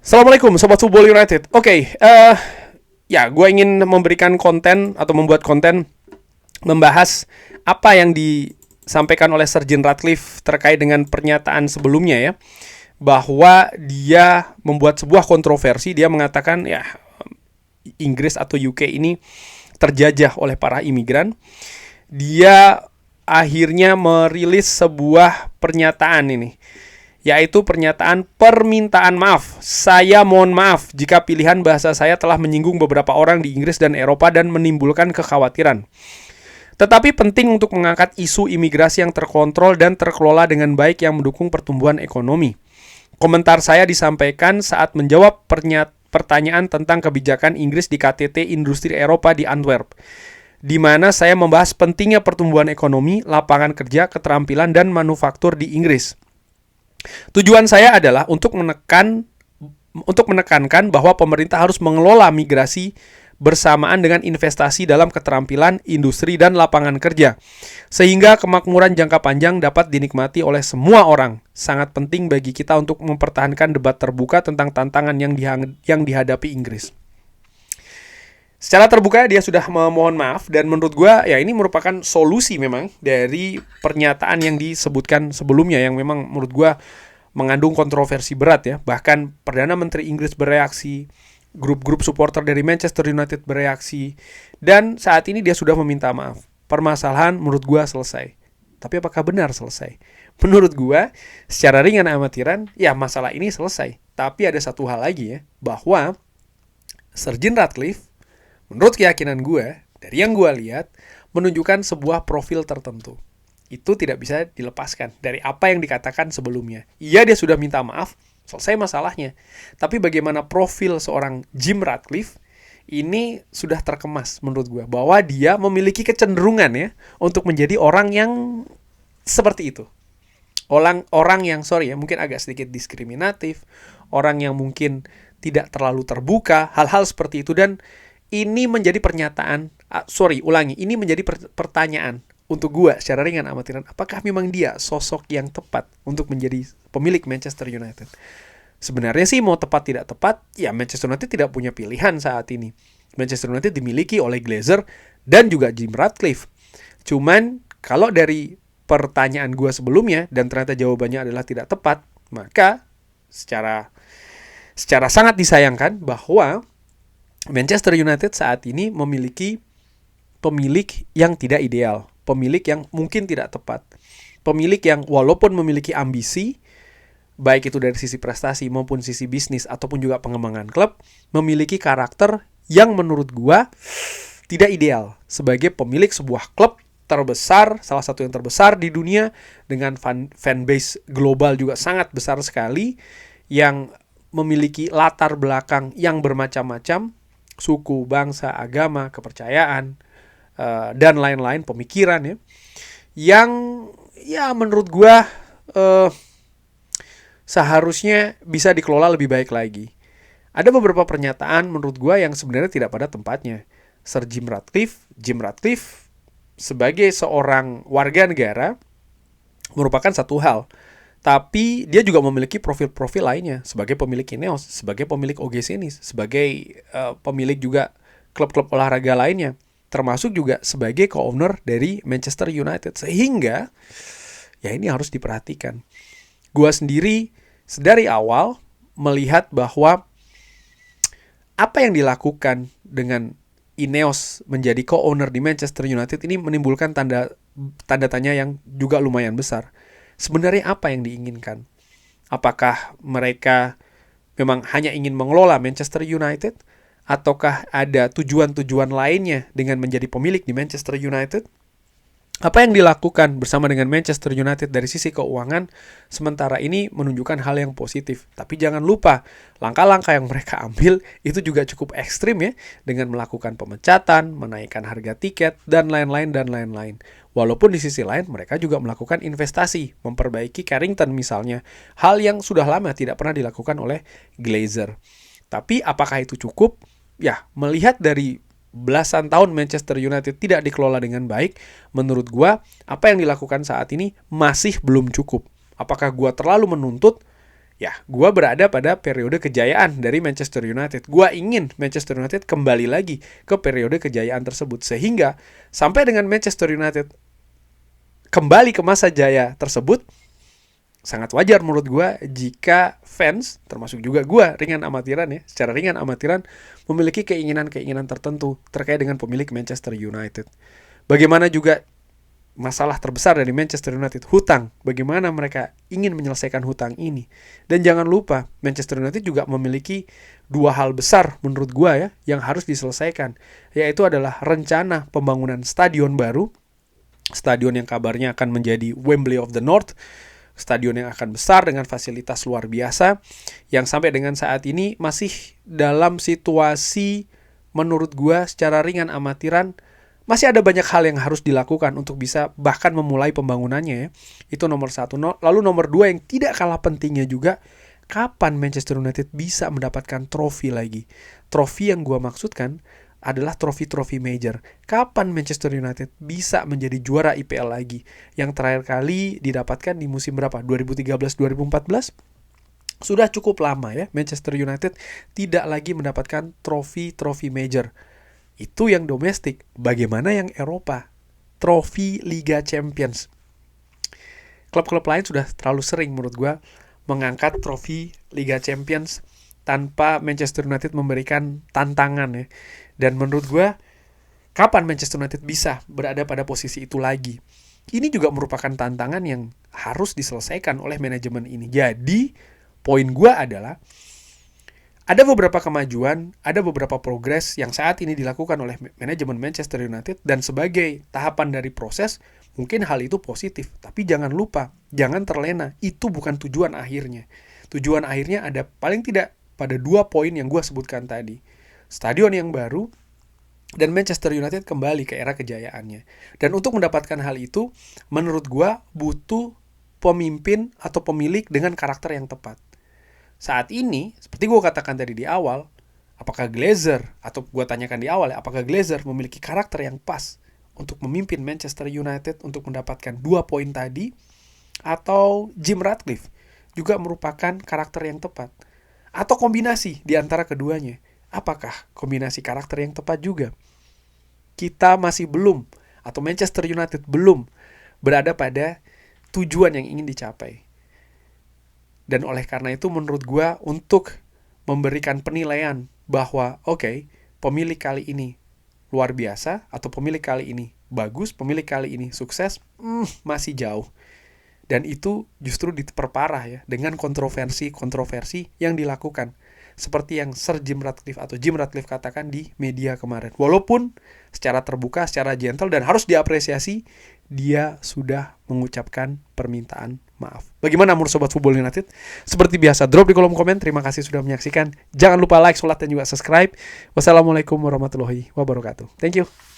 Assalamualaikum Sobat Football United. Ya, gue ingin memberikan konten atau membuat konten membahas apa yang disampaikan oleh Sir Jim Ratcliffe terkait dengan pernyataan sebelumnya ya, bahwa dia membuat sebuah kontroversi. Dia mengatakan ya, Inggris atau UK ini terjajah oleh para imigran. Dia akhirnya merilis sebuah pernyataan ini, yaitu pernyataan permintaan maaf. Saya mohon maaf jika pilihan bahasa saya telah menyinggung beberapa orang di Inggris dan Eropa dan menimbulkan kekhawatiran. Tetapi penting untuk mengangkat isu imigrasi yang terkontrol dan terkelola dengan baik yang mendukung pertumbuhan ekonomi. Komentar saya disampaikan saat menjawab pertanyaan tentang kebijakan Inggris di KTT Industri Eropa di Antwerp, di mana saya membahas pentingnya pertumbuhan ekonomi, lapangan kerja, keterampilan, dan manufaktur di Inggris. Tujuan saya adalah untuk menekankan bahwa pemerintah harus mengelola migrasi bersamaan dengan investasi dalam keterampilan, industri, dan lapangan kerja, sehingga kemakmuran jangka panjang dapat dinikmati oleh semua orang. Sangat penting bagi kita untuk mempertahankan debat terbuka tentang tantangan yang dihadapi Inggris. Secara terbuka dia sudah memohon maaf, dan menurut gue ya ini merupakan solusi memang dari pernyataan yang disebutkan sebelumnya yang memang menurut gue mengandung kontroversi berat ya. Bahkan Perdana Menteri Inggris bereaksi, grup-grup supporter dari Manchester United bereaksi, dan saat ini dia sudah meminta maaf. Permasalahan menurut gue selesai. Tapi apakah benar selesai? Menurut gue secara ringan amatiran ya masalah ini selesai. Tapi ada satu hal lagi ya, bahwa Sir Jim Ratcliffe menurut keyakinan gue, dari yang gue lihat, menunjukkan sebuah profil tertentu. Itu tidak bisa dilepaskan dari apa yang dikatakan sebelumnya. Iya, dia sudah minta maaf, selesai masalahnya. Tapi bagaimana profil seorang Jim Ratcliffe, ini sudah terkemas menurut gue. Bahwa dia memiliki kecenderungan ya, untuk menjadi orang yang seperti itu. Orang yang, mungkin agak sedikit diskriminatif, orang yang mungkin tidak terlalu terbuka, hal-hal seperti itu. Dan ini menjadi ini menjadi pertanyaan untuk gue secara ringan amatiran. Apakah memang dia sosok yang tepat untuk menjadi pemilik Manchester United? Sebenarnya sih mau tepat tidak tepat, ya Manchester United tidak punya pilihan saat ini. Manchester United dimiliki oleh Glazer dan juga Jim Ratcliffe. Cuman kalau dari pertanyaan gue sebelumnya dan ternyata jawabannya adalah tidak tepat, maka secara sangat disayangkan bahwa Manchester United saat ini memiliki pemilik yang tidak ideal, pemilik yang mungkin tidak tepat, pemilik yang walaupun memiliki ambisi, baik itu dari sisi prestasi maupun sisi bisnis ataupun juga pengembangan klub, memiliki karakter yang menurut gua tidak ideal sebagai pemilik sebuah klub terbesar, salah satu yang terbesar di dunia dengan fanbase global juga sangat besar sekali, yang memiliki latar belakang yang bermacam-macam, suku, bangsa, agama, kepercayaan, dan lain-lain, pemikiran ya, yang ya menurut gue seharusnya bisa dikelola lebih baik lagi. Ada beberapa pernyataan menurut gue yang sebenarnya tidak pada tempatnya. Sir Jim Ratcliffe sebagai seorang warga negara merupakan satu hal, tapi dia juga memiliki profil-profil lainnya sebagai pemilik Ineos, sebagai pemilik OG Senis, sebagai pemilik juga klub-klub olahraga lainnya, termasuk juga sebagai co-owner dari Manchester United. Sehingga ya ini harus diperhatikan. Gua sendiri dari awal melihat bahwa apa yang dilakukan dengan Ineos menjadi co-owner di Manchester United ini menimbulkan tanda tanya yang juga lumayan besar. Sebenarnya apa yang diinginkan? Apakah mereka memang hanya ingin mengelola Manchester United? Ataukah ada tujuan-tujuan lainnya dengan menjadi pemilik di Manchester United? Apa yang dilakukan bersama dengan Manchester United dari sisi keuangan sementara ini menunjukkan hal yang positif. Tapi jangan lupa, langkah-langkah yang mereka ambil itu juga cukup ekstrim ya, dengan melakukan pemecatan, menaikkan harga tiket, dan lain-lain. Walaupun di sisi lain mereka juga melakukan investasi, memperbaiki Carrington misalnya, hal yang sudah lama tidak pernah dilakukan oleh Glazer. Tapi apakah itu cukup? Ya, melihat dari belasan tahun Manchester United tidak dikelola dengan baik, menurut gua apa yang dilakukan saat ini masih belum cukup. Apakah gua terlalu menuntut? Ya, gue berada pada periode kejayaan dari Manchester United. Gue ingin Manchester United kembali lagi ke periode kejayaan tersebut. Sehingga sampai dengan Manchester United kembali ke masa jaya tersebut, sangat wajar menurut gue jika fans, termasuk juga gue, ringan amatiran ya, secara ringan amatiran, memiliki keinginan-keinginan tertentu terkait dengan pemilik Manchester United. Bagaimana juga masalah terbesar dari Manchester United, hutang. Bagaimana mereka ingin menyelesaikan hutang ini. Dan jangan lupa, Manchester United juga memiliki dua hal besar menurut gua ya, yang harus diselesaikan. Yaitu adalah rencana pembangunan stadion baru. Stadion yang kabarnya akan menjadi Wembley of the North. Stadion yang akan besar dengan fasilitas luar biasa. Yang sampai dengan saat ini masih dalam situasi, menurut gua secara ringan amatiran, masih ada banyak hal yang harus dilakukan untuk bisa bahkan memulai pembangunannya ya. Itu nomor satu. Lalu nomor dua yang tidak kalah pentingnya juga, kapan Manchester United bisa mendapatkan trofi lagi. Trofi yang gue maksudkan adalah trofi-trofi major. Kapan Manchester United bisa menjadi juara IPL lagi. Yang terakhir kali didapatkan di musim berapa? 2013-2014? Sudah cukup lama ya Manchester United tidak lagi mendapatkan trofi-trofi major. Itu yang domestik. Bagaimana yang Eropa? Trofi Liga Champions. Klub-klub lain sudah terlalu sering menurut gue mengangkat trofi Liga Champions tanpa Manchester United memberikan tantangan ya. Dan menurut gue, kapan Manchester United bisa berada pada posisi itu lagi? Ini juga merupakan tantangan yang harus diselesaikan oleh manajemen ini. Jadi, poin gue adalah ada beberapa kemajuan, ada beberapa progres yang saat ini dilakukan oleh manajemen Manchester United, dan sebagai tahapan dari proses, mungkin hal itu positif. Tapi jangan lupa, jangan terlena, itu bukan tujuan akhirnya. Tujuan akhirnya ada paling tidak pada 2 poin yang gue sebutkan tadi. Stadion yang baru, dan Manchester United kembali ke era kejayaannya. Dan untuk mendapatkan hal itu, menurut gue butuh pemimpin atau pemilik dengan karakter yang tepat. Saat ini, seperti gue katakan tadi di awal, apakah Glazer, atau gue tanyakan di awal ya, apakah Glazer memiliki karakter yang pas untuk memimpin Manchester United untuk mendapatkan 2 poin tadi, atau Jim Ratcliffe juga merupakan karakter yang tepat, atau kombinasi di antara keduanya. Apakah kombinasi karakter yang tepat juga? Kita masih belum, atau Manchester United belum berada pada tujuan yang ingin dicapai. Dan oleh karena itu menurut gue untuk memberikan penilaian bahwa oke, pemilik kali ini luar biasa atau pemilik kali ini bagus, pemilik kali ini sukses, masih jauh. Dan itu justru diperparah ya dengan kontroversi yang dilakukan. Seperti yang Sir Jim Ratcliffe atau Jim Ratcliffe katakan di media kemarin. Walaupun secara terbuka, secara gentle dan harus diapresiasi, dia sudah mengucapkan permintaan maaf. Bagaimana menurut Sobat Football United? Seperti biasa, drop di kolom komen. Terima kasih sudah menyaksikan. Jangan lupa like, sholat, dan juga subscribe. Wassalamualaikum warahmatullahi wabarakatuh. Thank you.